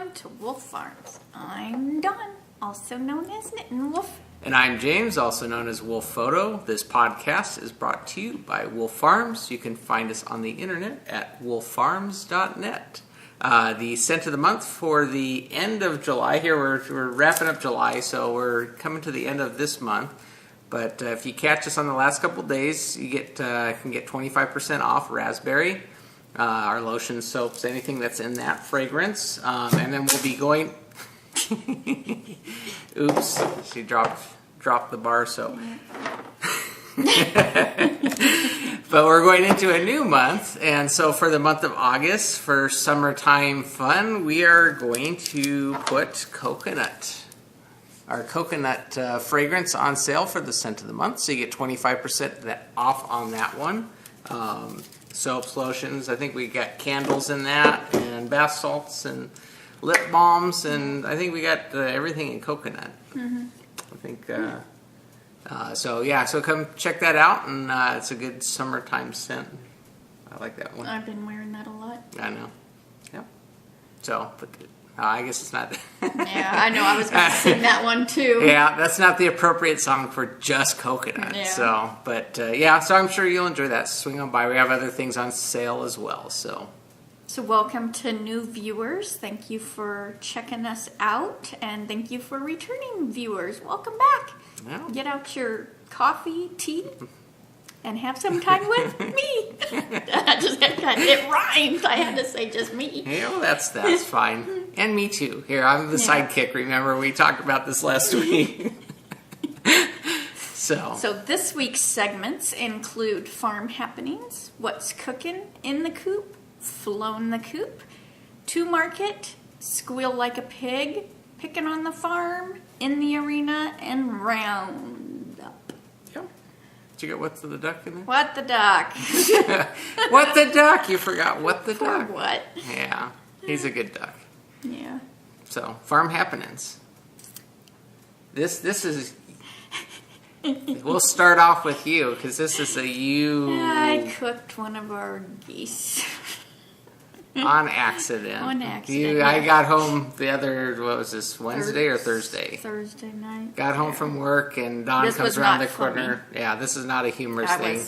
welcome to Wolf Farms. I'm Dawn, also known as Knittin' Wolf. And I'm James, also known as Wolf Photo. This podcast is brought to you by Wolf Farms. You can find us on the internet at wolffarms.net. The scent of the month for the end of July here, we're wrapping up July, so we're coming to the end of this month. But if you catch us on the last couple days, you can get 25% off raspberry, our lotions, soaps, anything that's in that fragrance. And then we'll be going... Oops, she dropped the bar soap. But we're going into a new month, and so for the month of August, for summertime fun, we are going to put our coconut fragrance on sale for the scent of the month. So you get 25% off on that one. Soaps, lotions, I think we got candles in that, and bath salts, and lip balms, and I think we got everything in coconut. Mm-hmm. I think, so come check that out, and it's a good summertime scent. I like that one. I've been wearing that a lot. I know. Yep. So, but I guess it's not. Yeah, I know. I was going to sing that one too. Yeah, that's not the appropriate song for just coconut. Yeah. So, but so I'm sure you'll enjoy that. Swing on by. We have other things on sale as well. So welcome to new viewers. Thank you for checking us out, and thank you for returning viewers. Welcome back. Yeah. Get out your coffee, tea, and have some time with me. It rhymed. I had to say just me. Yeah, well, that's fine. And me too. Here, I'm the sidekick. Remember, we talked about this last week. So this week's segments include farm happenings, what's cooking in the coop, flown the coop, to market, squeal like a pig, picking on the farm, in the arena, and roundup. Yep. Did you get what's the duck in there? What the duck? What the duck? You forgot what the duck. What? Yeah, he's a good duck. Yeah. So farm happenings. This is. We'll start off with you because this is I cooked one of our geese. On accident. I got home the other, Wednesday or Thursday? Thursday night. Got home from work, and Dawn comes around the corner. Yeah, this is not a humorous thing.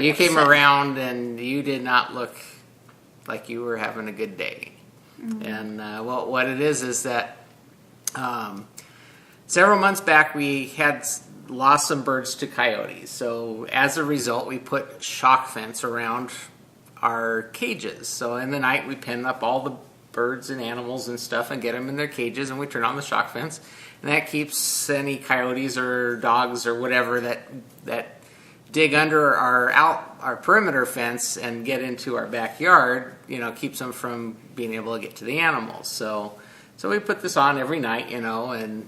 You came around, and you did not look like you were having a good day. Mm-hmm. And what it is that several months back, we had lost some birds to coyotes. So as a result, we put shock fence around our cages. So in the night we pin up all the birds and animals and stuff and get them in their cages, and we turn on the shock fence, and that keeps any coyotes or dogs or whatever that dig under our perimeter fence and get into our backyard, keeps them from being able to get to the animals. So we put this on every night, and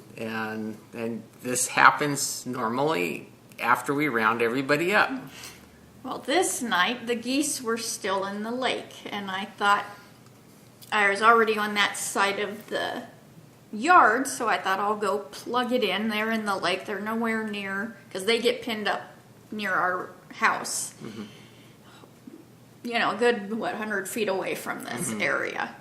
this happens normally after we round everybody up. Well, this night, the geese were still in the lake, and I thought I was already on that side of the yard, so I thought I'll go plug it in. They're in the lake. They're nowhere near, because they get pinned up near our house. Mm-hmm. A good, 100 feet away from this area.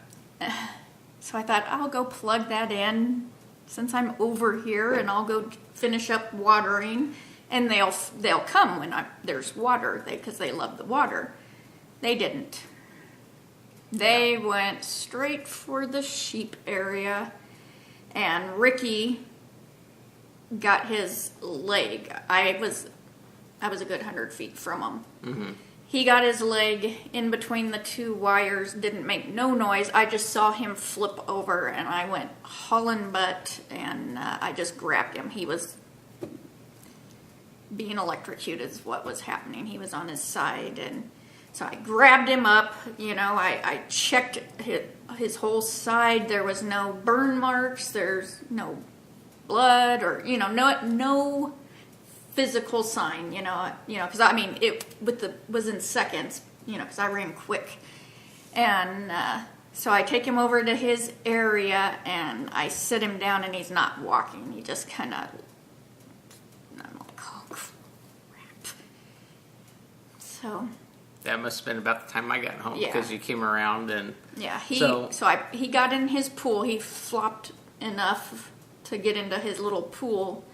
So I thought I'll go plug that in since I'm over here, and I'll go finish up watering. And they'll come when there's water, because they love the water. They didn't. They went straight for the sheep area, and Ricky got his leg. I was a good 100 feet from him. Mm-hmm. He got his leg in between the two wires, didn't make no noise. I just saw him flip over, and I went hauling butt, and I just grabbed him. He was being electrocuted is what was happening. He was on his side, and so I grabbed him up. I checked his whole side. There was no burn marks. There's no blood or no physical sign. Because it was in seconds. Because I ran quick, and so I take him over to his area, and I sit him down, and he's not walking. He just kind of. So That must have been about the time I got home, Yeah. because you came around and... Yeah, he got in his pool. He flopped enough to get into his little pool,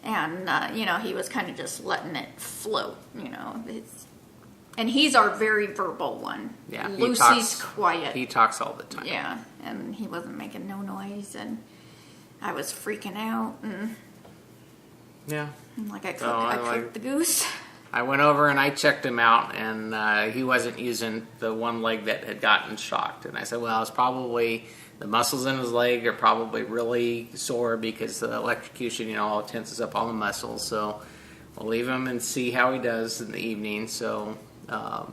and he was kind of just letting it float. And he's our very verbal one. Yeah, Lucy's quiet. He talks all the time. Yeah, and he wasn't making no noise, and I was freaking out, and yeah, I cooked the goose. I went over and I checked him out, and he wasn't using the one leg that had gotten shocked. And I said, well, it's probably the muscles in his leg are probably really sore because the electrocution, all tenses up all the muscles. So we'll leave him and see how he does in the evening. So I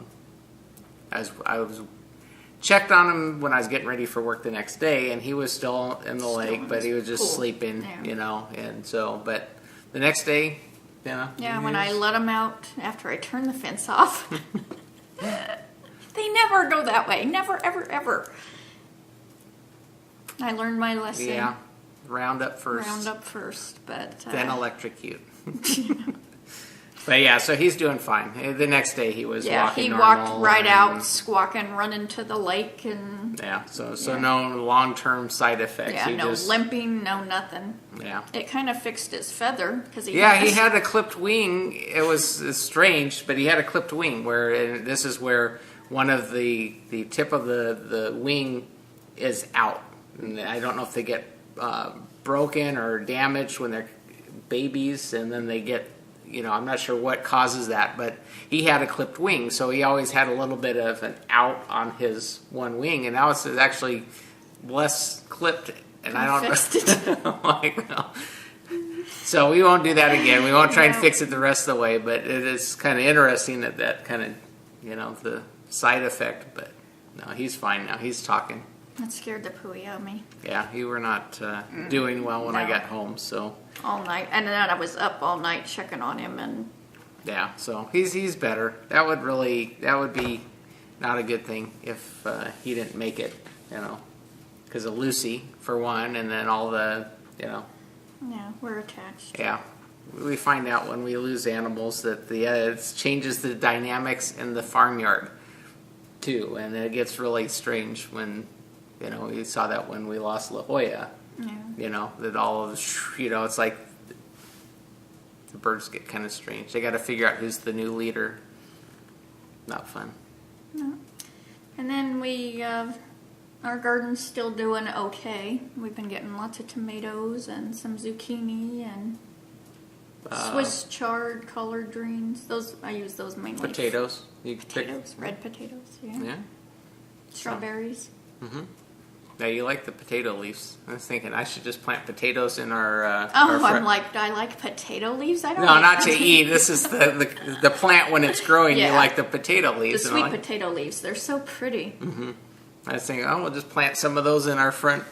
was checked on him when I was getting ready for work the next day, and he was still in the lake, but he was just sleeping, and so, but the next day, Yeah, when I let him out after I turned the fence off. They never go that way. Never, ever, ever. I learned my lesson. Yeah. Round up first, but... then electrocute. But yeah, so he's doing fine. The next day he was walking normal. Yeah, he walked right out, squawking, running to the lake, and... Yeah, so no long-term side effects. Yeah, no limping, no nothing. Yeah. It kind of fixed his feather, because he had a clipped wing. It was strange, but he had a clipped wing, and this is where one of the tip of the wing is out. And I don't know if they get broken or damaged when they're babies, and then they get... I'm not sure what causes that, but he had a clipped wing, so he always had a little bit of an out on his one wing, and now it's actually less clipped, and I don't know. So we won't do that again. We won't try and fix it the rest of the way, but it is kind of interesting that kind of, the side effect, but no, he's fine now. He's talking. That scared the pooey out of me. Yeah, you were not doing well when I got home, so... All night, and then I was up all night checking on him, and... Yeah, so he's better. That would be not a good thing if he didn't make it, because of Lucy, for one, and then all the, Yeah, we're attached. Yeah. We find out when we lose animals that it changes the dynamics in the farmyard, too, and it gets really strange when... we saw that when we lost La Jolla. Yeah. That all of it's like the birds get kind of strange. They got to figure out who's the new leader. Not fun. No. And then our garden's still doing okay. We've been getting lots of tomatoes and some zucchini and Swiss chard, collard greens. I use those mainly. Potatoes. Red potatoes. Yeah. Yeah. Strawberries. Mm-hmm. Now, you like the potato leaves. I was thinking I should just plant potatoes in our... I'm like, I like potato leaves? I don't No, like not to eat. This is the plant when it's growing. Yeah. You like the potato leaves. The sweet potato leaves. They're so pretty. Mm-hmm. I was thinking, we'll just plant some of those in our front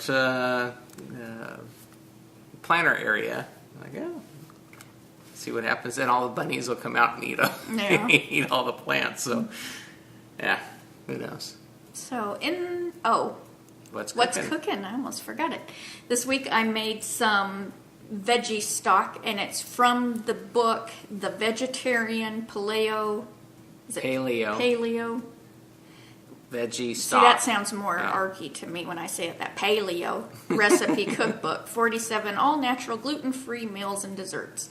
planter area. See what happens. Then all the bunnies will come out and eat them. Yeah. Eat all the plants. So, yeah, who knows? So, What's cooking? I almost forgot it. This week I made some veggie stock, and it's from the book, The Vegetarian Paleo. Paleo. Veggie stock. See, that sounds more archy to me when I say it. That paleo recipe cookbook. 47 all-natural gluten-free meals and desserts.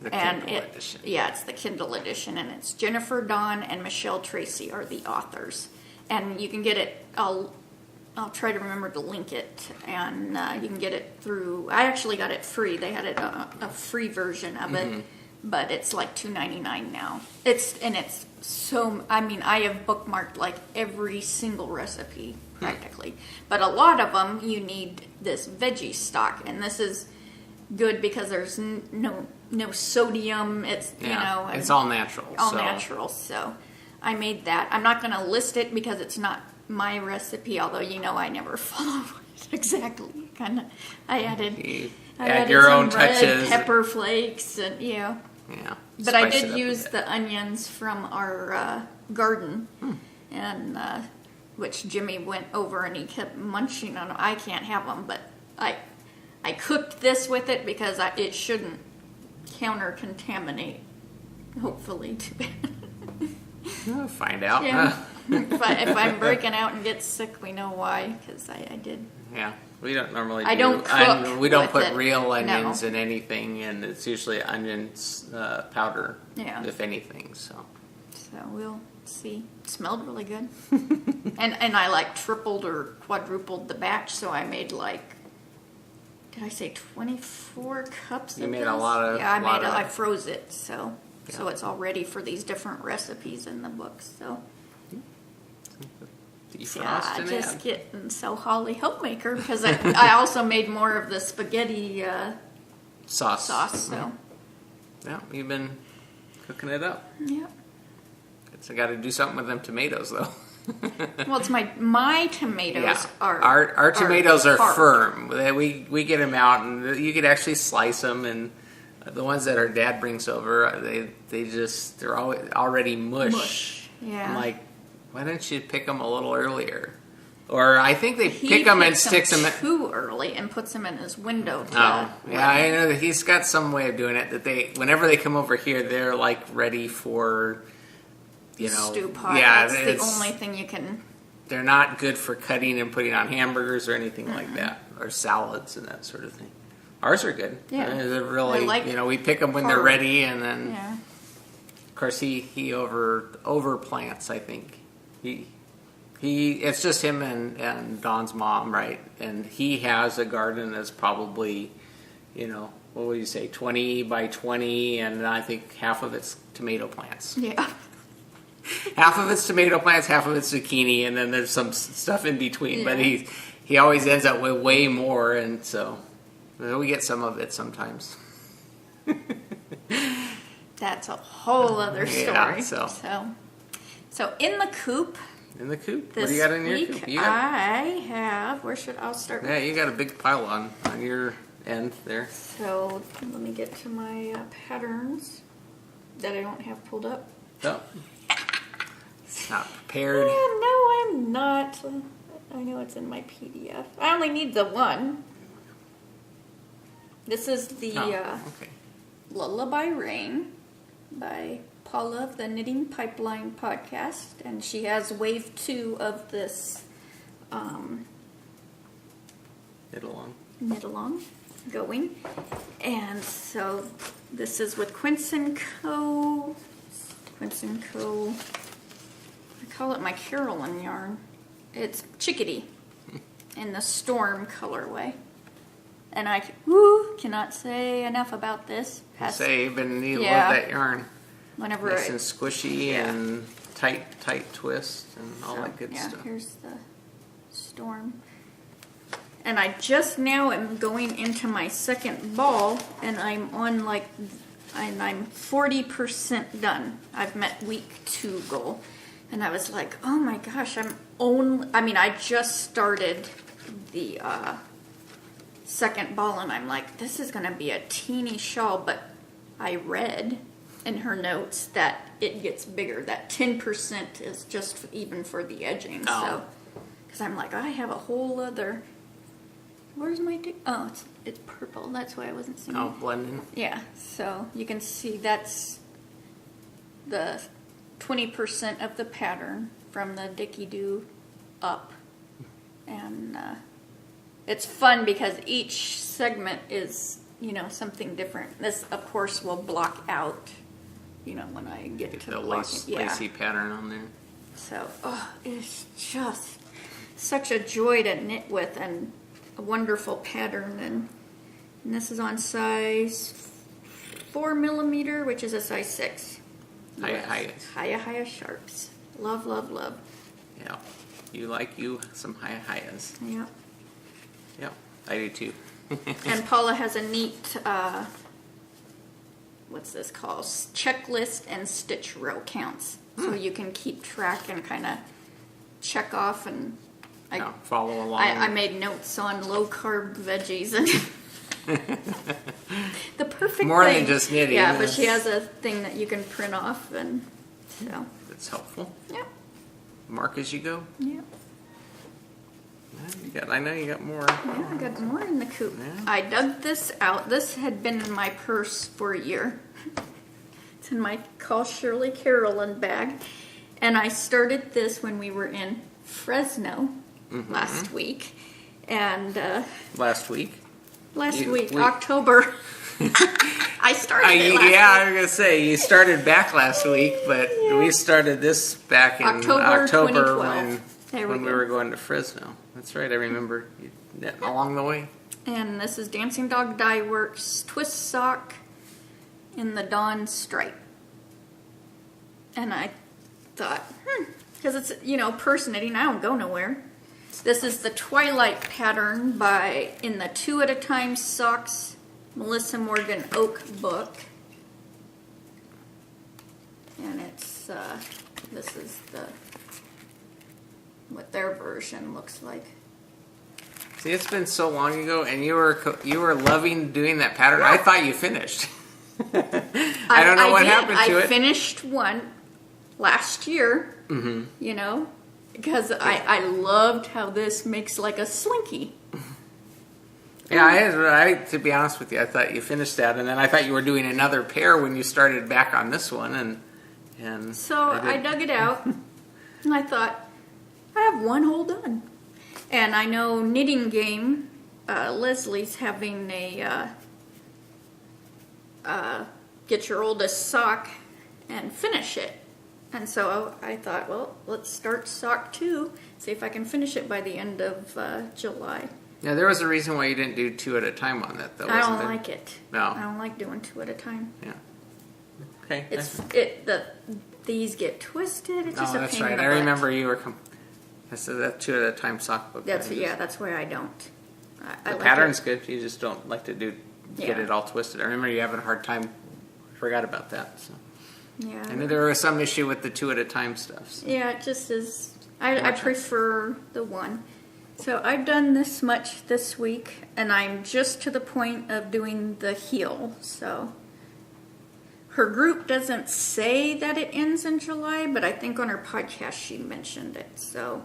The Kindle edition. Yeah, it's the Kindle edition, and it's Jennifer Dawn and Michelle Tracy are the authors. And you can get it... I'll try to remember to link it, and you can get it through... I actually got it free. They had a free version of it, but it's like $2.99 now. It's so... I have bookmarked like every single recipe, practically. But a lot of them, you need this veggie stock, and this is good because there's no sodium. It's, it's all natural. Natural, so I made that. I'm not going to list it because it's not my recipe, although I never follow it exactly. I added your some own red touches, pepper flakes, and yeah. But I did use the onions from our garden, and which Jimmy went over and he kept munching on them. I can't have them, but I cooked this with it because it shouldn't counter contaminate. Hopefully, too bad. We'll find out. Yeah. If I'm breaking out and get sick, we know why, because I did. Yeah, we don't normally. I don't cook we don't with put it. real onions No. in anything, and it's usually onions powder, Yeah. if anything. So we'll see. It smelled really good. and I like tripled or quadrupled the batch, so I made did I say 24 cups You of made this? a lot of- Yeah, lot of I it. froze it, so Yeah. it's all ready for these different recipes in the book. So defrost and just add. getting so Holly homemaker because I also made more of the spaghetti Sauce. So Yeah, you've been cooking it up. yeah. I got to do something with them tomatoes, though. Well, it's my tomatoes Yeah, are our tomatoes are hard. firm. We get them out, and you could actually slice them. And the ones that our dad brings over, they're already mush. Yeah. I'm like, why don't you pick them a little earlier? Or I think they He pick them and picks sticks them. too early and puts them in his window. Oh, yeah, I know that he's got some way of doing it. That whenever they come over here, they're like ready for, stew pot. Yeah, That's the it's- only thing you can. They're not good for cutting and putting on hamburgers or anything like that, or salads and that sort of thing. Ours are good. Yeah. They're really, I like we pick them when they're hard. ready, and then, Yeah. of course, he over plants. I think he it's just him and Dawn's mom, right? And he has a garden that's probably, what would you say, 20 by 20, and I think half of it's tomato plants. Yeah. Half of it's tomato plants, half of it's zucchini, and then there's some stuff in between. But Yeah. he always ends up with way more, and so we get some of it sometimes. That's a whole other story. Yeah, so. So in the coop In the coop, this what do you got in your week, coop? You got, I have. I'll start. yeah, you got a big pile on your end there. So let me get to my patterns that I don't have pulled up. Oh, it's not prepared. Yeah, no, I'm not. I know it's in my PDF. I only need the one. This is the Okay. Lullaby Rain by Paula of the Knitting Pipeline podcast, and she has wave 2 of this knit along going. And so this is with Quince & Co. I call it my Carolyn yarn. It's Chickadee in the Storm colorway. And I cannot say enough about this. You've been you Yeah. love that yarn. Whenever Nice and squishy Yeah. and tight twist and all that good yeah, stuff. here's the Storm. And I just now am going into my second ball, and I'm on I'm 40% done. I've met week 2 goal. And I was like, oh my gosh, I just started the second ball, and I'm like, this is going to be a teeny shawl, but I read in her notes that it gets bigger. That 10% is just even for the edging. Oh. So, because I'm like, I have a whole other. Where's my? It's purple. That's why I wasn't seeing. Oh, blending. Yeah. So you can see that's the 20% of the pattern from the Dicky Doo up, and it's fun because each segment is something different. This, of course, will block out. When I get to the blocking. lacy pattern on there. So, it's just such a joy to knit with, and a wonderful pattern. And this is on size 4mm, which is a size 6. Hiya sharps. Love, love, love. Yeah, you some highas. Yeah. Yeah, I do too. And Paula has a neat, what's this called? Checklist and stitch row counts. So you can keep track and kind of check off, and follow along. I made notes on low carb veggies and the perfect More thing. than just knitting. Yeah, but she has a thing that you can print off, and so That's helpful. yeah, Mark as you go. yeah. I know you got more. Yeah, I got more in the coop. Yeah. I dug this out. This had been in my purse for a year. It's in my Call Shirley Carolyn bag. And I started this when we were in Fresno last week. And last week? October. I started it last week. I was going to say, you started back last week, but we started this back in October when we were going to Fresno. That's right, I remember you knitting along the way. And this is Dancing Dog Dye Works Twist Sock in the Dawn Stripe. And I thought, because it's, purse knitting, I don't go nowhere. This is the Twilight pattern in the 2 at a Time Socks Melissa Morgan Oak book. And it's, this is what their version looks like. See, it's been so long ago, and you were loving doing that pattern. Yeah. I thought you finished. I don't know what happened to it. I finished one last year, because I loved how this makes like a slinky. Yeah, to be honest with you, I thought you finished that, and then I thought you were doing another pair when you started back on this one, and so I dug it out, and I thought, I have one hole done. And I know Knitting Game, Leslie's having a get your oldest sock and finish it. And so I thought, well, let's start sock 2, see if I can finish it by the end of July. Yeah, there was a reason why you didn't do 2 at a time on that, though, wasn't there? I don't like it. No. I don't like doing 2 at a time. Yeah. Okay. These get twisted. It's just a pain that's right. in the I butt. remember you were... That's that 2 at a time sock book. That's why I don't. The pattern's good. You just don't like to get it all twisted. I remember you having a hard time. I forgot about that. So. Yeah. And there was some issue with the 2 at a time stuff. So. Yeah, it just is. I prefer the 1. So I've done this much this week, and I'm just to the point of doing the heel. So her group doesn't say that it ends in July, but I think on her podcast she mentioned it. So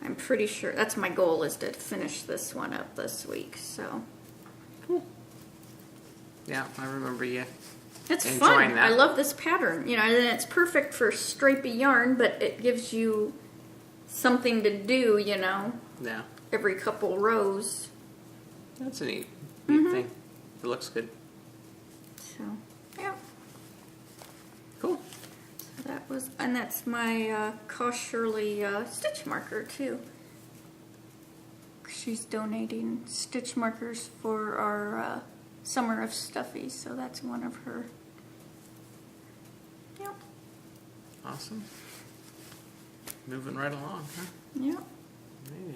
I'm pretty sure that's my goal, is to finish this one up this week. So cool. Yeah, I remember you. It's fun. I love this pattern. And it's perfect for stripy yarn, but it gives you something to do. Yeah. Every couple rows. That's a neat thing. It looks good. So yeah. Cool. So that's my Cost Shirley stitch marker too. She's donating stitch markers for our Summer of Stuffies, so that's one of her. Yep. Awesome. Moving right along, huh? Yep. You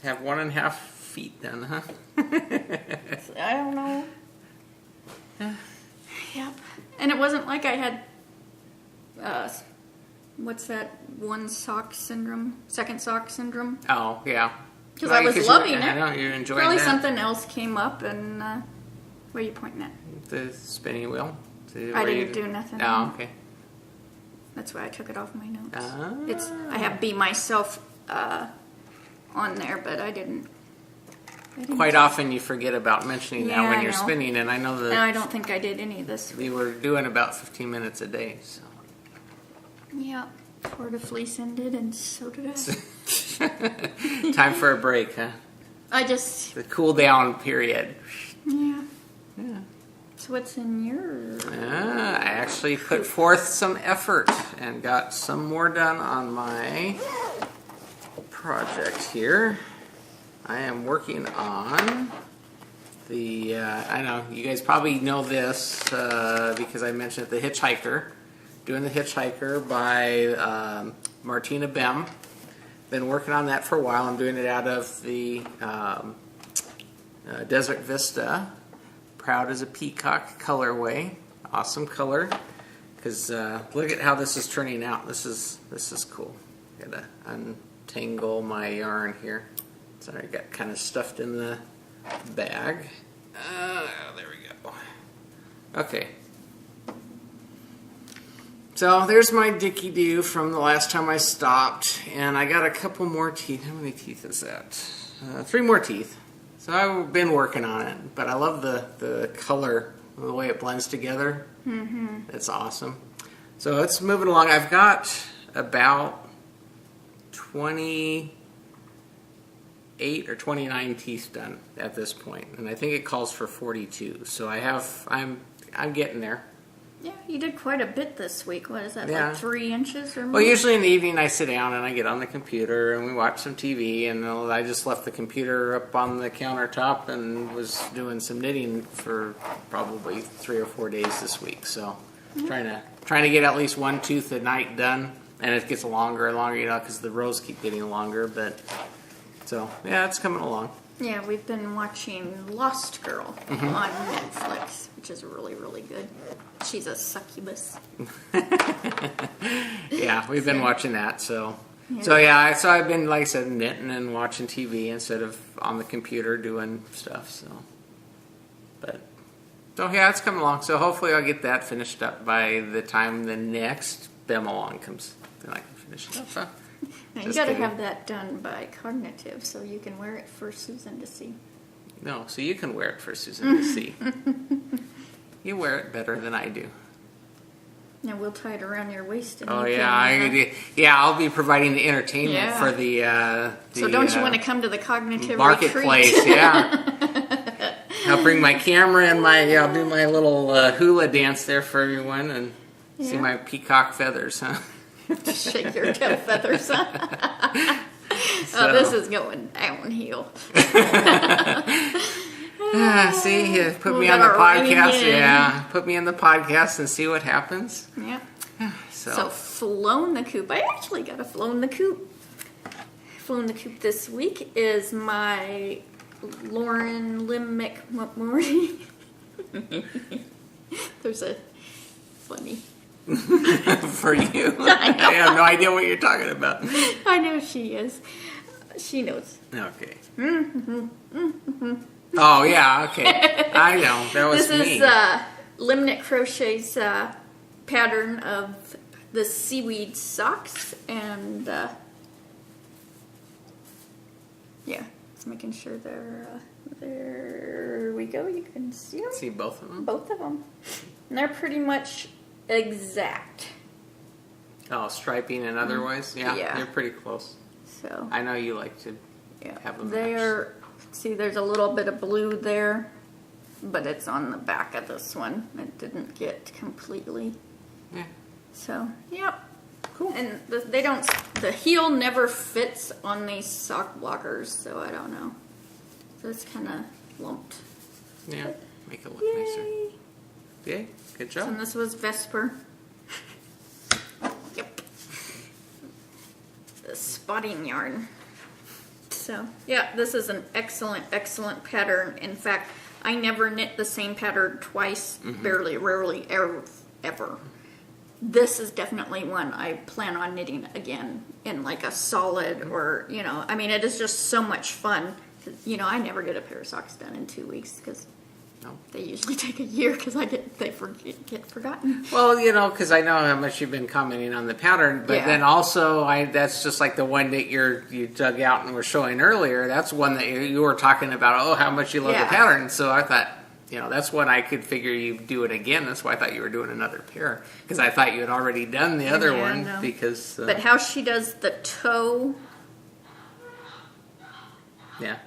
have 1.5 feet then, huh? I don't know. Yep. And it wasn't like I had what's that one sock syndrome? Second sock syndrome? Oh, yeah. Because I was loving it. I know, you're enjoying Probably that. something else came up, and what are you pointing at? The spinning wheel. I didn't do nothing. Oh, okay. That's why I took it off my notes. I have Be Myself on there, but I didn't. Quite often you forget about mentioning that when you're spinning, and I know that. And I don't think I did any of this. We were doing about 15 minutes a day, so. Yeah, Tour de Fleece ended, and so did I. Time for a break, huh? The cool down period. Yeah. So what's in your? I actually put forth some effort and got some more done on my project here. I am working on the, I know, you guys probably know this because I mentioned it, the Hitchhiker. Doing the Hitchhiker by Martina Bem. Been working on that for a while. I'm doing it out of the Desert Vista. Proud as a Peacock colorway. Awesome color. Because look at how this is turning out. This is cool. Gotta untangle my yarn here. Sorry, I got kind of stuffed in the bag. There we go. Okay. So there's my Dicky Doo from the last time I stopped, and I got a couple more teeth. How many teeth is that? 3 more teeth. So I've been working on it, but I love the color, the way it blends together. Mm-hmm. It's awesome. So it's moving along. I've got about 28 or 29 teeth done at this point, and I think it calls for 42. So I'm getting there. Yeah, you did quite a bit this week. What is that, Yeah. like 3 inches or more? Well, usually in the evening I sit down and I get on the computer and we watch some TV, and I just left the computer up on the countertop and was doing some knitting for probably 3 or 4 days this week. So trying to get at least one tooth a night done, and it gets longer and longer, because the rows keep getting longer. But so yeah, it's coming along. Yeah, we've been watching Lost Girl on Netflix, which is really, really good. She's a succubus. Yeah, we've been watching that. So Yeah. so I've been, like I said, knitting and watching TV instead of on the computer doing stuff. So yeah, it's coming along. So hopefully I'll get that finished up by the time the next BEM along comes. Then I can finish it up. Huh? Now, you Just got to kidding. have that done by Cognitive so you can wear it for Susan to see. No, so you can wear it for Susan to see. You wear it better than I do. Now we'll tie it around your waist. And Oh you yeah, can, I'll be providing the entertainment Yeah. for the So don't you want to come to the Cognitive marketplace? retreat? Yeah. I'll bring my camera and I'll do my little hula dance there for everyone and see Yeah. my peacock feathers, huh? Shake your tail feathers. So- Oh, this is going downhill. See, you put We'll me get on the our reining podcast. in. Yeah, put me in the podcast and see what happens. Yeah. So, So flown the coop. I actually got a flown the coop. Flown the coop this week is my Lauren Limbic Morty. There's a funny. for you, I have no idea what you're talking about. I know she is. She knows. Okay. Oh yeah, okay. I know that was This me. is Limnic Crochet's pattern of the seaweed socks, and yeah, just making sure they're there. We go. You can see them. See both of them. Both of them. And they're pretty much exact. Oh, striping and otherwise, yeah, Yeah. they're pretty close. So I know you like to yeah, have them. they're. See, there's a little bit of blue there, but it's on the back of this one. It didn't get completely. Yeah. So, yep. Cool. And they don't. The heel never fits on these sock blockers, so I don't know. So it's kind of lumped. Yeah, make it look Yay! nicer. Yay, good job. And this was Vesper. Yep. The spotting yarn. So, yeah, this is an excellent, excellent pattern. In fact, I never knit the same pattern twice, barely, rarely, ever. This is definitely one I plan on knitting again in like a solid or, I mean, it is just so much fun. I never get a pair of socks done in 2 weeks because No. they usually take a year because get forgotten. Well, because I know how much you've been commenting on the pattern, but Yeah. then also that's just like the one that you dug out and were showing earlier. That's one that you were talking about. Oh, how much you love Yeah. the pattern. So I thought, that's one I could figure you do it again. That's why I thought you were doing another pair because I thought you had already done the other Yeah, one no. because. But how she does the toe, Yeah.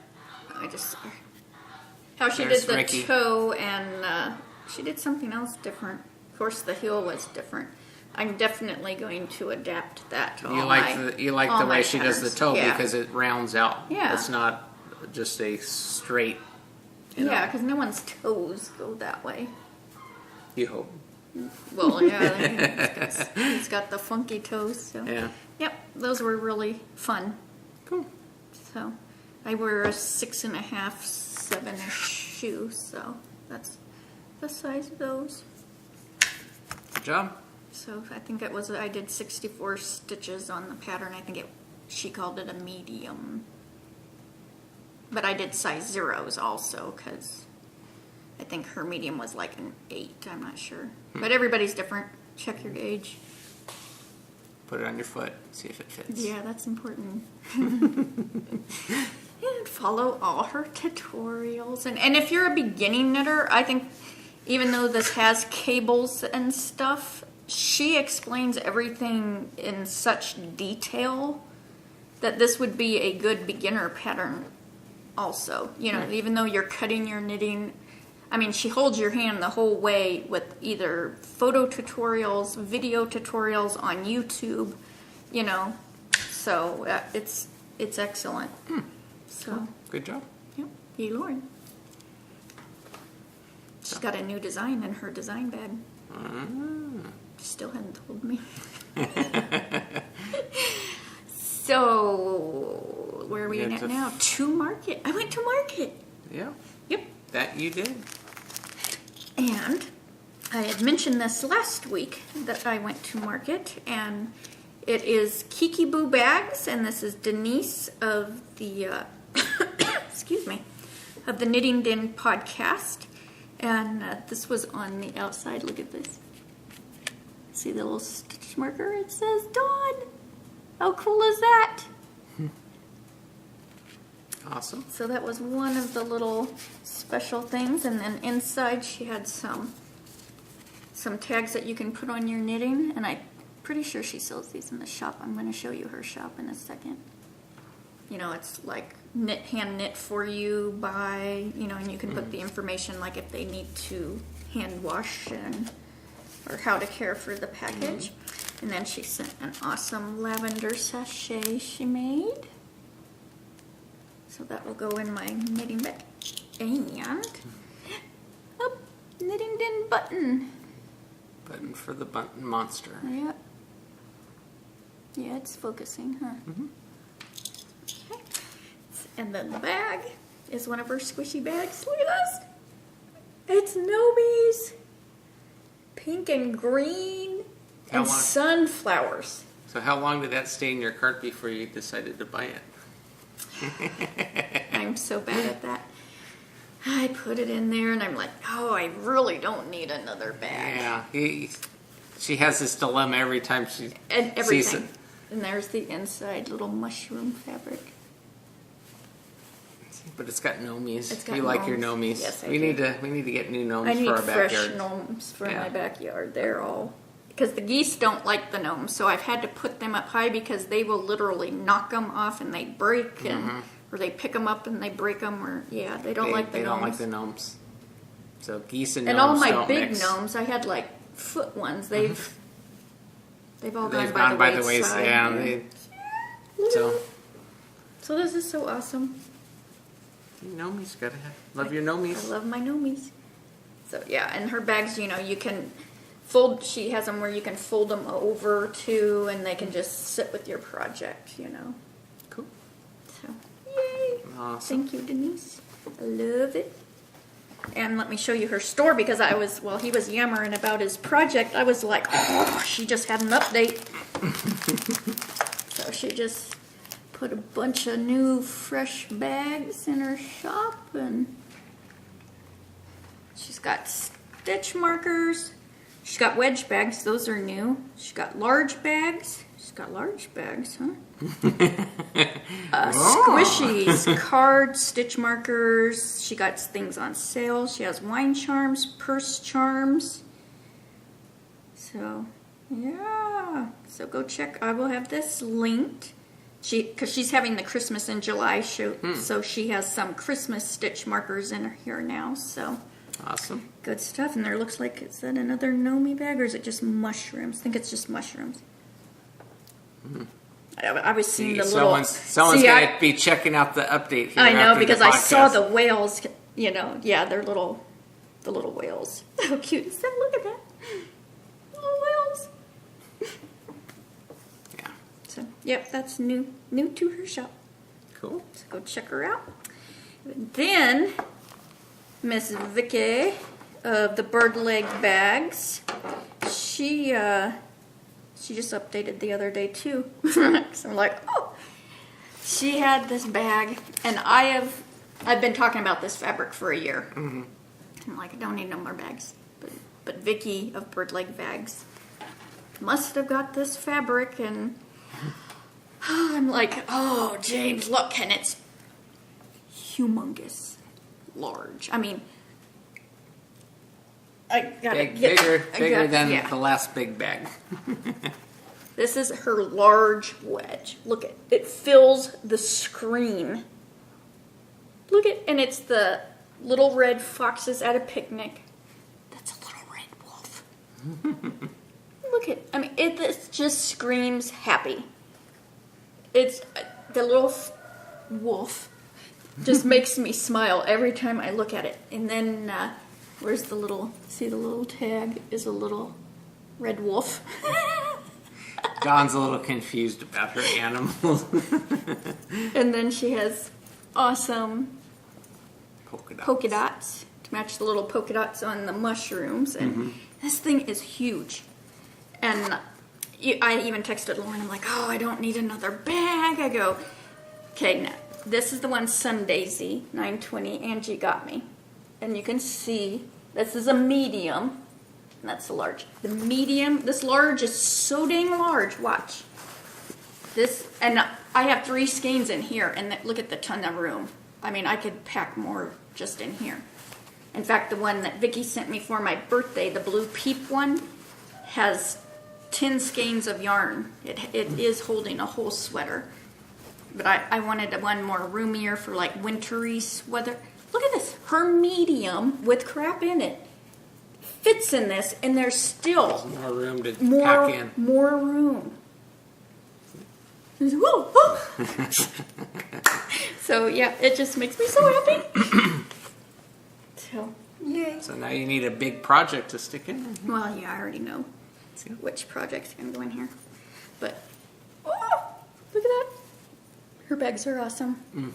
how she There's did the Ricky. toe, and she did something else different. Of course, the heel was different. I'm definitely going to adapt that to You all like my you like all the way my she does the patterns. toe Yeah. because it rounds out. Yeah. It's not just a straight. Yeah, because no one's toes go that way. You hope. Well, yeah, he's got the funky toes. So. Yeah. Yep, those were really fun. Cool. So, I wear a 6.5, 7-ish shoe, so that's the size of those. Good job. So I think I did 64 stitches on the pattern. I think she called it a medium. But I did size zeros also because I think her medium was like an 8. I'm not sure. But everybody's different. Check your gauge. Put it on your foot. See if it fits. Yeah, that's important. And follow all her tutorials. And if you're a beginning knitter, I think even though this has cables and stuff, she explains everything in such detail that this would be a good beginner pattern also. You know, even though you're cutting your knitting, I mean, she holds your hand the whole way with either photo tutorials, video tutorials on YouTube, you know, so it's excellent. So Cool. Good job. yep, yay Lauren. She's got a new design in her design bag. She still hadn't told me. So, where are we at now? To market. I went to market. Yeah. Yep. That you did. And I had mentioned this last week that I went to market, and it is Kiki Boo Bags, and this is Denise of the, excuse me, of the Knitting Den podcast. And this was on the outside. Look at this. See the little stitch marker? It says Dawn. How cool is that? Awesome. So that was one of the little special things. And then inside she had some tags that you can put on your knitting. And I'm pretty sure she sells these in the shop. I'm going to show you her shop in a second. You know, it's like hand knit for you by, you know, and you can put the information like if they need to hand wash or how to care for the package. And then she sent an awesome lavender sachet she made. So that will go in my knitting bag. And a Knitting Den button. Button for the button monster. Yeah. Yeah, it's focusing, huh? Okay. And then the bag is one of her squishy bags. Look at this. It's Nobi's. Pink and green and sunflowers. So how long did that stay in your cart before you decided to buy it? I'm so bad at that. I put it in there and I'm like, oh, I really don't need another bag. Yeah. She has this dilemma every time she sees it. And there's the inside little mushroom fabric. But it's got gnomies. It's got you like your gnomes. gnomies. Yes, I we do. need to get new gnomes I need for our fresh backyard. gnomes for my backyard. They're all because the geese don't like the gnomes, so I've had to put them up high because they will literally knock them off and they break, and or they pick them up and they break them, or they don't like the gnomes. They don't like the gnomes. So geese and and gnomes all my don't big mix. gnomes, I had like foot ones. They've all They've gone by the wayside. wayside. Yeah. So this is so awesome. Gnomies, gotta love your gnomies. I love my gnomies. So yeah, and her bags, you know, you can fold. She has them where you can fold them over too, and they can just sit with your project. You know. Cool. So yay! Awesome. Thank you, Denise. I love it. And let me show you her store because while he was yammering about his project, I was like, oh, she just had an update. So she just put a bunch of new fresh bags in her shop, and she's got stitch markers. She's got wedge bags. Those are new. She's got large bags. She's got large bags, huh? Squishies, card stitch markers. She got things on sale. She has wine charms, purse charms. So, yeah. So go check. I will have this linked. Because she's having the Christmas in July shoot, so she has some Christmas stitch markers in here now. So awesome, good stuff. And there looks like, is that another Nomi bag or is it just mushrooms? I think it's just mushrooms. I was seeing the little. Someone's gonna be checking out the update here. I know because I saw the whales. You know, they're the little whales. How cute is that? Look at that, little whales. So, yep, that's new to her shop. Cool. So go check her out. Then, Miss Vicki of the bird leg bags, she just updated the other day too. So I'm like, oh, she had this bag, and I've been talking about this fabric for a year. I'm like, I don't need no more bags. But Vicki of bird leg bags must have got this fabric, and I'm like, oh, James, look, and it's humongous, large. I mean, I gotta get bigger than the last big bag. This is her large wedge. Look at it, fills the screen. Look at, and it's the little red foxes at a picnic. That's a little red wolf. Look at, I mean, this just screams happy. It's the little wolf just makes me smile every time I look at it. And then where's the little? See the little tag is a little red wolf. Dawn's a little confused about her animals. And then she has awesome polka dots to match the little polka dots on the mushrooms. And this thing is huge. And I even texted Lauren. I'm like, oh, I don't need another bag. I go, okay, now this is the one Sun Daisy 920 Angie got me. And you can see this is a medium. And that's a large. The medium, this large is so dang large. Watch. This, and I have 3 skeins in here, and look at the ton of room. I mean, I could pack more just in here. In fact, the one that Vicki sent me for my birthday, the blue peep one, has 10 skeins of yarn. It is holding a whole sweater. But I wanted one more roomier for like wintry weather. Look at this. Her medium with crap in it fits in this, and there's still more room to pack in. More room. Whoa, whoa. So yeah, it just makes me so happy. So yay. So now you need a big project to stick in. Well, yeah, I already know which project's gonna go in here. But oh, look at that. Her bags are awesome.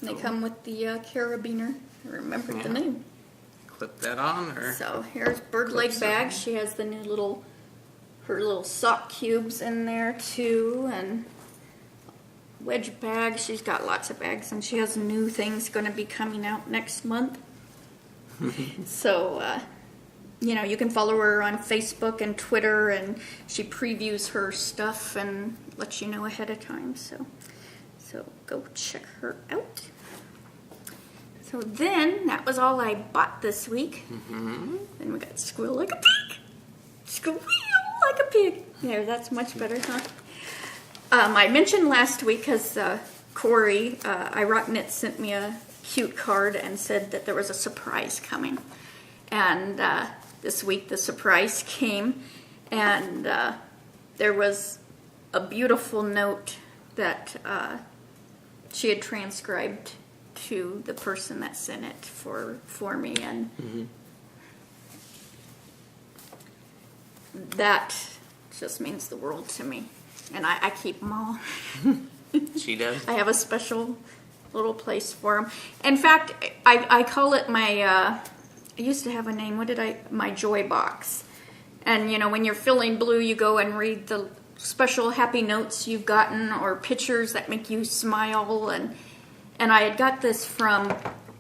They come with the carabiner. I remembered the name. Clip that on, or so here's bird leg bag. She has the new her little sock cubes in there too, and wedge bag. She's got lots of bags, and she has new things going to be coming out next month. So you can follow her on Facebook and Twitter, and she previews her stuff and lets you know ahead of time. So go check her out. So then, that was all I bought this week. Then we got Squeal like a pig. Squeal like a pig. There, that's much better, huh? I mentioned last week, because Corey, I Rock Knits, sent me a cute card and said that there was a surprise coming. And this week, the surprise came, and there was a beautiful note that she had transcribed to the person that sent it for me, and that just means the world to me. And I keep them all. She does. I have a special little place for them. In fact, I call it my. I used to have a name. My joy box. And when you're feeling blue, you go and read the special happy notes you've gotten or pictures that make you smile. And I had got this from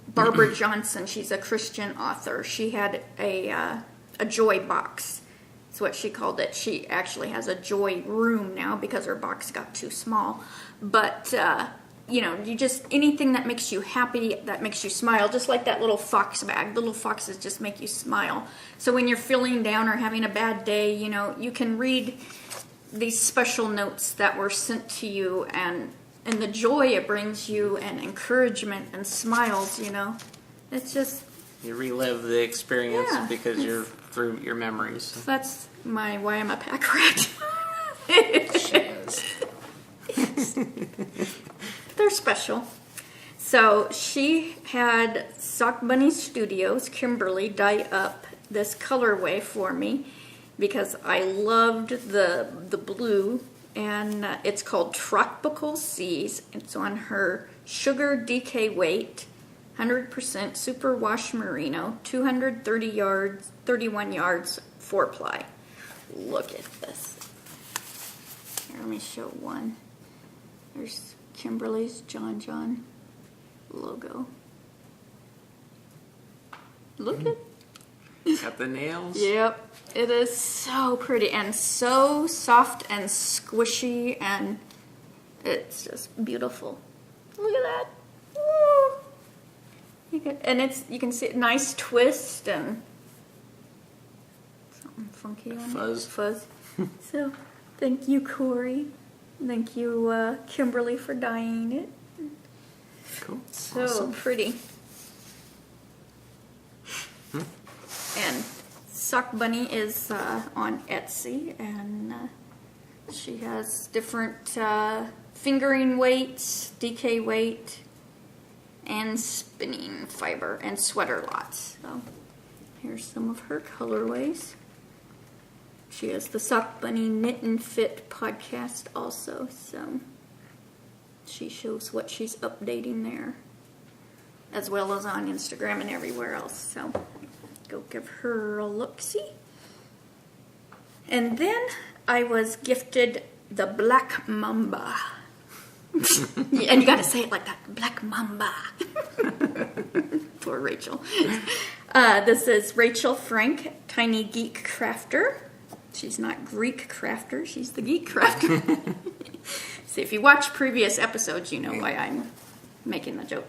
Barbara Johnson. She's a Christian author. She had a joy box. That's what she called it. She actually has a joy room now because her box got too small. But, you just, anything that makes you happy, that makes you smile, just like that little fox bag. Little foxes just make you smile. So when you're feeling down or having a bad day, you can read these special notes that were sent to you, and the joy it brings you, and encouragement and smiles, It's just... You relive the experience because you're through your memories. That's why I'm a pack rat. She is. They're special. So she had Sock Bunny Studios, Kimberly, dye up this colorway for me because I loved the blue. And it's called Tropical Seas. It's on her Sugar DK weight, 100% superwash merino, 230 yards, 31 yards, 4-ply. Look at this. Here, let me show one. There's Kimberly's John logo. Look at. Got the nails. Yep. It is so pretty and so soft and squishy, and it's just beautiful. Look at that. Woo. And you can see a nice twist, and funky on Fuzz. it. Fuzz. So, thank you, Corey. Thank you, Kimberly, for dyeing it. Cool. So Awesome. pretty. And Sock Bunny is on Etsy, and she has different fingering weights, DK weight, and spinning fiber, and sweater lots. So here's some of her colorways. She has the Sock Bunny Knit and Fit podcast also, so she shows what she's updating there, as well as on Instagram and everywhere else. So go give her a look-see. And then I was gifted the Black Mamba. Yeah, and you gotta say it like that, Black Mamba. Poor Rachel. This is Rachel Frank, Tiny Geek Crafter. She's not Greek crafter, she's the geek crafter. So if you watch previous episodes, you know why I'm making the joke.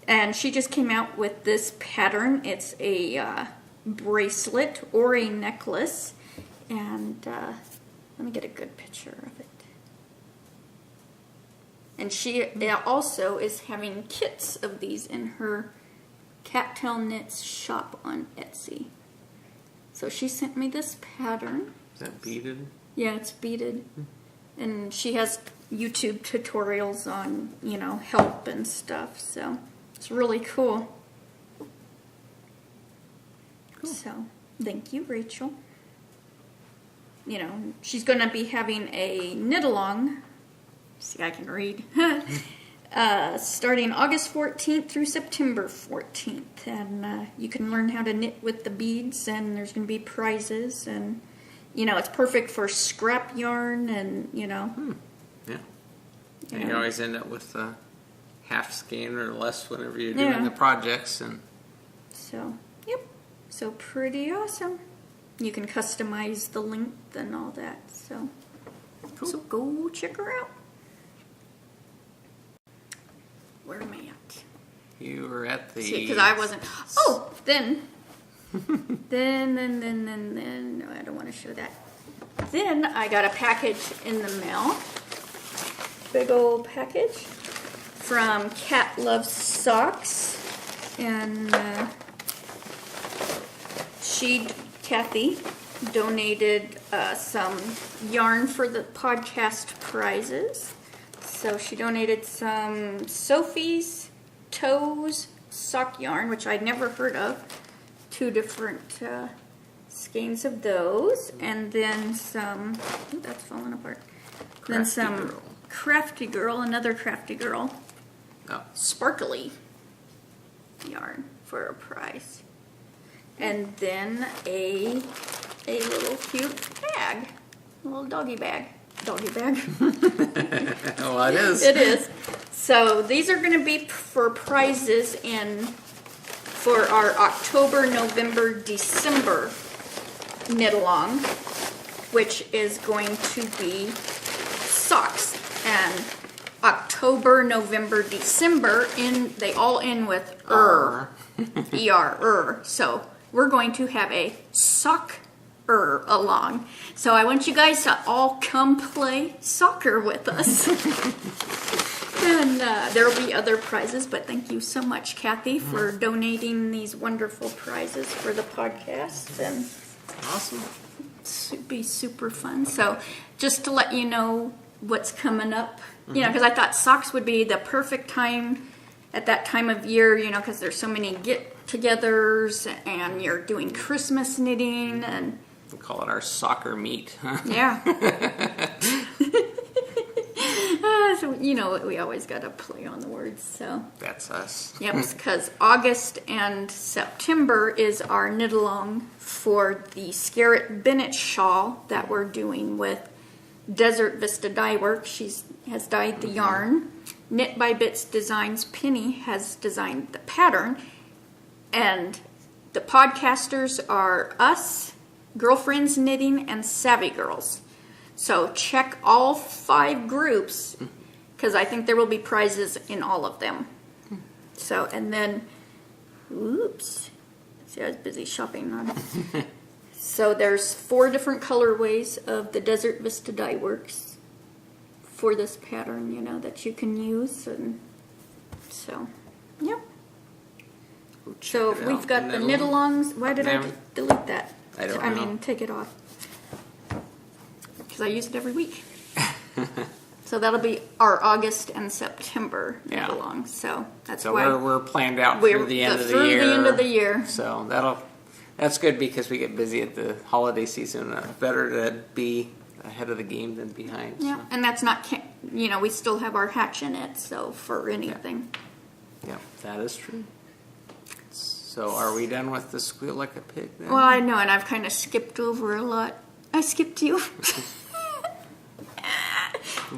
And she just came out with this pattern. It's a bracelet or a necklace. And let me get a good picture of it. And she also is having kits of these in her Cattail Knits shop on Etsy. So she sent me this pattern. Is that beaded? Yeah, it's beaded. And she has YouTube tutorials on, help and stuff. So it's really cool. So thank you, Rachel. She's going to be having a knit-along. See, I can read. Starting August 14th through September 14th. And you can learn how to knit with the beads, and there's going to be prizes. And, it's perfect for scrap yarn and, Yeah. And you always end up with half skein or less whenever you're doing the projects. And so, yep. So pretty awesome. You can customize the length and all that. So, cool. So go check her out. Where am I at? You were at the... See, because I wasn't... Oh, then... then, no, I don't want to show that. Then I got a package in the mail. Big old package from Cat Loves Socks. And Kathy, donated some yarn for the podcast prizes. So she donated some Sophie's Toes sock yarn, which I'd never heard of. 2 different skeins of those. And then some... Ooh, that's falling apart. Then some Crafty Girl, another Crafty Girl. Oh. Sparkly yarn for a prize. And then a little cute bag. A little doggy bag. Doggy bag. Well, it is. It is. So these are going to be for prizes for our October, November, December knit along, which is going to be socks. And October, November, December, they all end with ER. So we're going to have a sock along. So I want you guys to all come play soccer with us. And there will be other prizes, but thank you so much, Kathy, for donating these wonderful prizes for the podcast. And awesome. It'd be super fun. So just to let you know what's coming up, because I thought socks would be the perfect time at that time of year, because there's so many get-togethers and you're doing Christmas knitting and... We call it our soccer meet. Yeah. So, we always got to play on the words, so. That's us. Yep, because August and September is our knit-along for the Scarrett Bennett shawl that we're doing with Desert Vista Dye Works. She has dyed the yarn. Knit by Bits Designs Penny has designed the pattern. And the podcasters are us, Girlfriends Knitting, and Savvy Girls. So check all 5 groups, because I think there will be prizes in all of them. So, and then, oops. See, I was busy shopping on it. So there's 4 different colorways of the Desert Vista dye works for this pattern, you know, that you can use. And so, yep. So we've got the knit-alongs. Why did I delete that? I don't know. I mean, take it off. Because I use it every week. So that'll be our August and September knit-alongs. So that's why we're planned out through the end of the year. Through the end of the year. So that's good because we get busy at the holiday season. Better to be ahead of the game than behind. Yeah, so. and that's not, you know, we still have our hatch in it, so for anything. Yeah, that is true. So are we done with the Squeal Like a Pig then? Well, I know, and I've kind of skipped over a lot. I skipped you.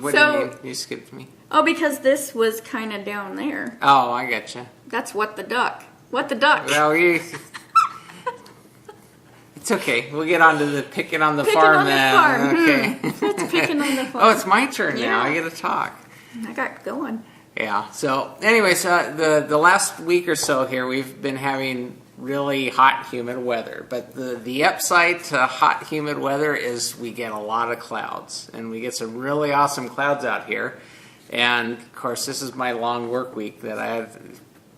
What do you mean? You skipped me? Oh, because this was kind of down there. Oh, I getcha. That's What the Duck. What the Duck. Well, it's okay. We'll get on to the picking on the Picking farm on then. the farm. Okay. It's picking on the farm. Oh, it's my turn now. Yeah. I get to talk. I got going. Yeah. So, anyways, the last week or so here, we've been having really hot, humid weather. But the upside to hot, humid weather is we get a lot of clouds, and we get some really awesome clouds out here. And of course, this is my long work week that I have,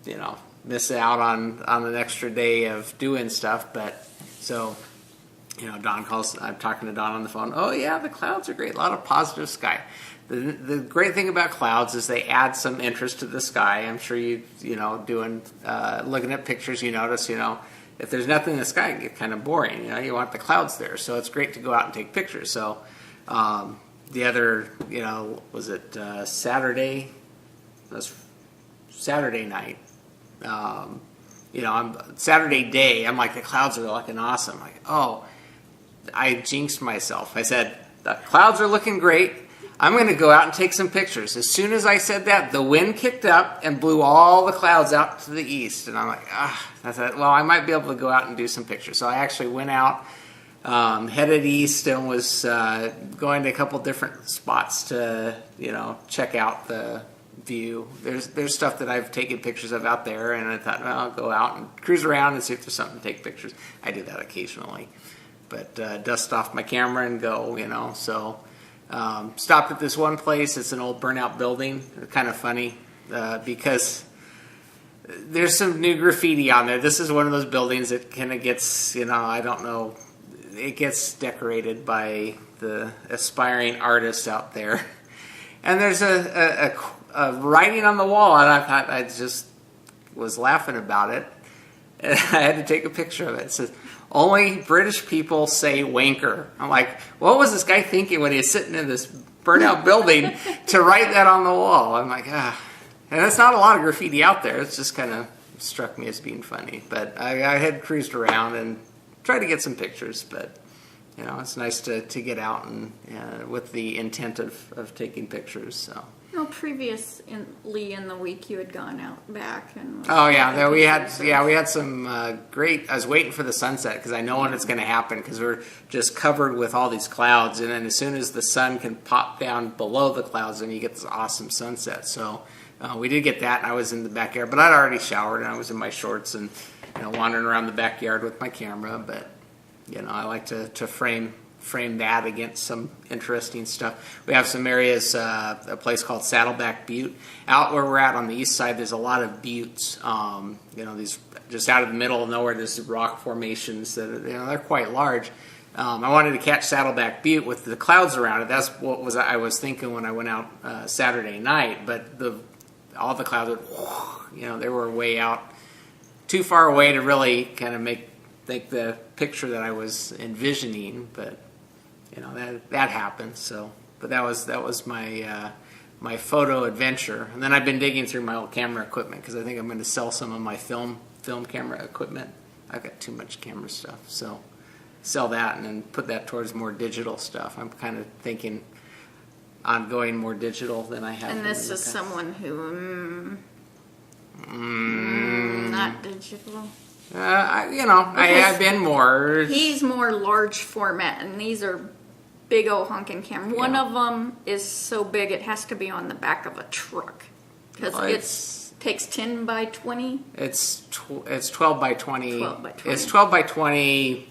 you know, miss out on an extra day of doing stuff. But so, you know, Dawn calls. I'm talking to Dawn on the phone. Oh yeah, the clouds are great. A lot of positive sky. The great thing about clouds is they add some interest to the sky. I'm sure you know, looking at pictures, you notice, you know, if there's nothing in the sky, it gets kind of boring. You know, you want the clouds there. So it's great to go out and take pictures. So the other, you know, was it Saturday? It was Saturday night. You know, Saturday day, I'm like, the clouds are looking awesome. Like, oh, I jinxed myself. I said, the clouds are looking great. I'm going to go out and take some pictures. As soon as I said that, the wind kicked up and blew all the clouds out to the east. And I'm like, I thought, well, I might be able to go out and do some pictures. So I actually went out, headed east, and was going to a couple different spots to, you know, check out the view. There's stuff that I've taken pictures of out there, and I thought, well, I'll go out and cruise around and see if there's something to take pictures. I do that occasionally. But dust off my camera and go, you know, so... stopped at this one place. It's an old burnout building. It's kind of funny because there's some new graffiti on there. This is one of those buildings that kind of gets, you know, I don't know, it gets decorated by the aspiring artists out there. And there's a writing on the wall, and I thought, I just was laughing about it. And I had to take a picture of it. It says, "Only British people say wanker." I'm like, what was this guy thinking when he was sitting in this burnout building to write that on the wall? I'm like, And that's not a lot of graffiti out there. It's just kind of struck me as being funny. But I had cruised around and tried to get some pictures. But, you know, it's nice to get out and with the intent of taking pictures. So. Well, previously in the week, you had gone out back and. Oh yeah, we had some great. I was waiting for the sunset because I know when it's going to happen because we're just covered with all these clouds, and then as soon as the sun can pop down below the clouds, then you get this awesome sunset. So we did get that, and I was in the backyard, but I'd already showered and I was in my shorts and, you know, wandering around the backyard with my camera. But, you know, I like to frame that against some interesting stuff. We have some areas, a place called Saddleback Butte. Out where we're at on the east side, there's a lot of buttes. You know, these just out of the middle of nowhere, there's rock formations that are, you know, they're quite large. I wanted to catch Saddleback Butte with the clouds around it. That's what I was thinking when I went out Saturday night. But all the clouds, you know, they were way out, too far away to really kind of make the picture that I was envisioning. But you know, that happened. So, but that was my my photo adventure. And then I've been digging through my old camera equipment because I think I'm going to sell some of my film camera equipment. I've got too much camera stuff, so sell that and then put that towards more digital stuff. I'm kind of thinking on going more digital than I have. And this is someone who not digital. I've been more. He's more large format, and these are big old honking camera. One of them is so big it has to be on the back of a truck because it takes 10 by 20. It's 12 by 20. 12 by 20. It's 12 by 20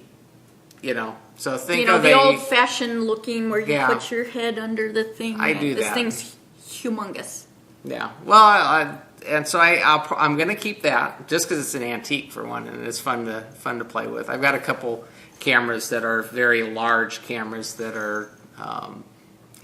So think the of a old-fashioned looking where you Yeah. put your head under the thing. I do This that. thing's humongous. Yeah. Well, and so I'm going to keep that just because it's an antique for one, and it's fun to play with. I've got a couple cameras that are very large cameras that are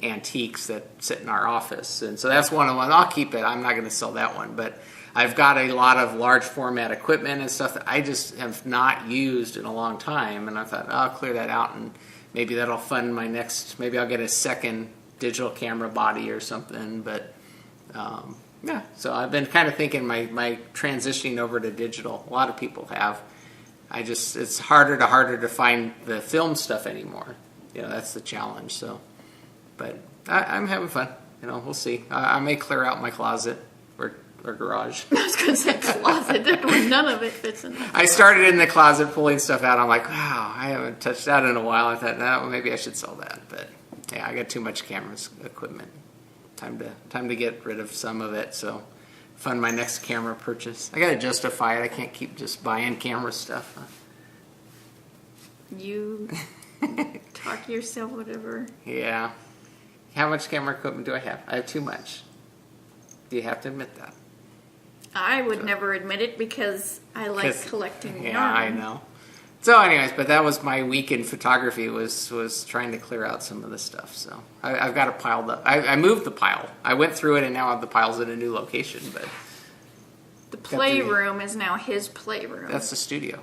antiques that sit in our office, and so that's one of them. I'll keep it. I'm not going to sell that one, but I've got a lot of large format equipment and stuff that I just have not used in a long time, and I thought I'll clear that out, and maybe that'll fund my next. Maybe I'll get a second digital camera body or something, but. Yeah, so I've been kind of thinking my transitioning over to digital. A lot of people have. It's harder to find the film stuff anymore. That's the challenge. So, but I'm having fun. We'll see. I may clear out my closet or garage. I was going to say closet. None of it fits in there. I started in the closet pulling stuff out. I'm like, wow, I haven't touched that in a while. I thought, no, maybe I should sell that. But yeah, I got too much cameras equipment. Time to get rid of some of it, so fund my next camera purchase. I gotta justify it. I can't keep just buying camera stuff. You talk yourself, whatever. Yeah. How much camera equipment do I have? I have too much. You have to admit that. I would never admit it because I like collecting yarn. Yeah, I know. So anyways, but that was my week in photography was trying to clear out some of the stuff. So I've got it piled up. I moved the pile. I went through it and now I have the piles in a new location. But the playroom is now his playroom. That's the studio.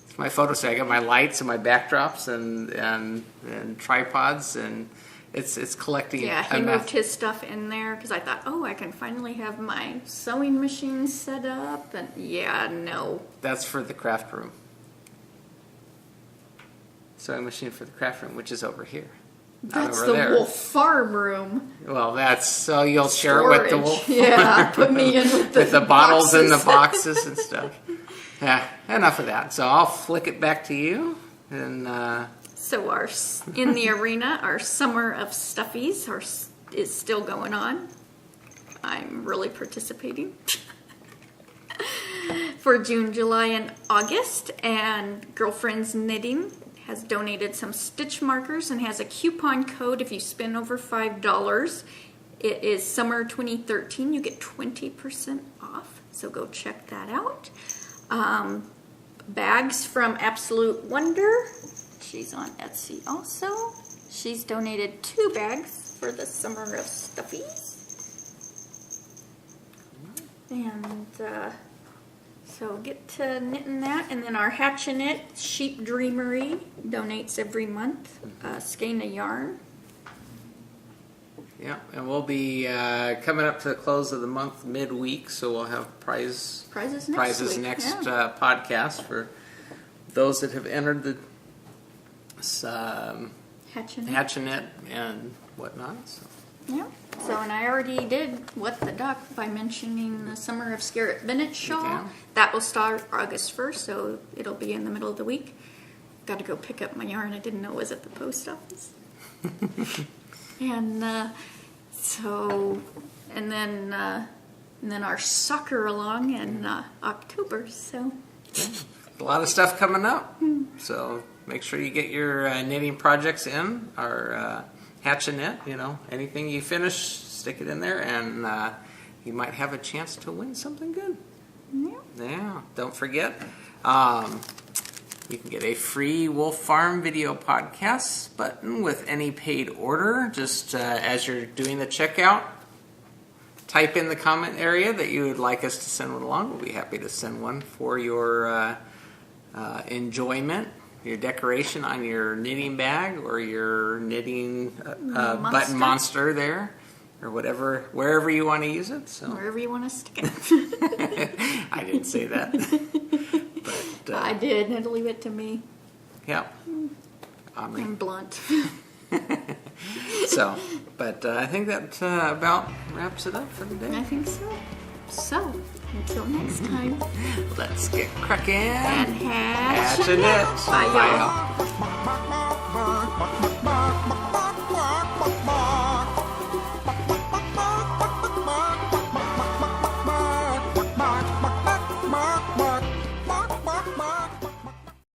It's my photo set. I got my lights and my backdrops and tripods, and it's collecting. Yeah, he moved his stuff in there because I thought, I can finally have my sewing machine set up. And yeah, no. That's for the craft room. Sewing machine for the craft room, which is over here. That's over the there. wolf farm room. Well, that's so you'll share it with the wolf. Yeah, put me in with the bottles boxes. and the boxes and stuff. Yeah, enough of that. So I'll flick it back to you. And So in the arena, our summer of stuffies is still going on. I'm really participating. For June, July, and August, and Girlfriends Knitting has donated some stitch markers and has a coupon code if you spend over $5. It is summer 2013. You get 20% off, so go check that out. Bags from Absolute Wonder. She's on Etsy also. She's donated 2 bags for the summer of stuffies. And so get to knitting that, and then our Hatch and Knit Sheep Dreamery donates every month a skein of yarn. Yeah, and we'll be coming up to the close of the month midweek, so we'll have prizes next Yeah. podcast for those that have entered the Hatch and Knit. Hatch and Knit and whatnot. So. Yeah. So, and I already did What the Duck by mentioning the Summer of Scarlett Bennett shawl. Yeah. That will start August 1st, so it'll be in the middle of the week. Got to go pick up my yarn. I didn't know it was at the post office. And then our soccer along in October. So A lot of stuff coming up. So make sure you get your knitting projects in, or Hatch and Knit, anything you finish, stick it in there, and you might have a chance to win something good. Yeah, don't forget, you can get a free Wolf Farm video podcast button with any paid order. Just as you're doing the checkout, type in the comment area that you would like us to send one along. We'll be happy to send one for your enjoyment. Your decoration on your knitting bag or your knitting button monster there, or wherever you want to use it. So wherever you want to stick it. I didn't say that, but I did. And leave it to me. Yeah, I'm blunt. So, but I think that about wraps it up for the day. I think so. So, until next time. Let's get cracking And hatch and knit. Bye, y'all.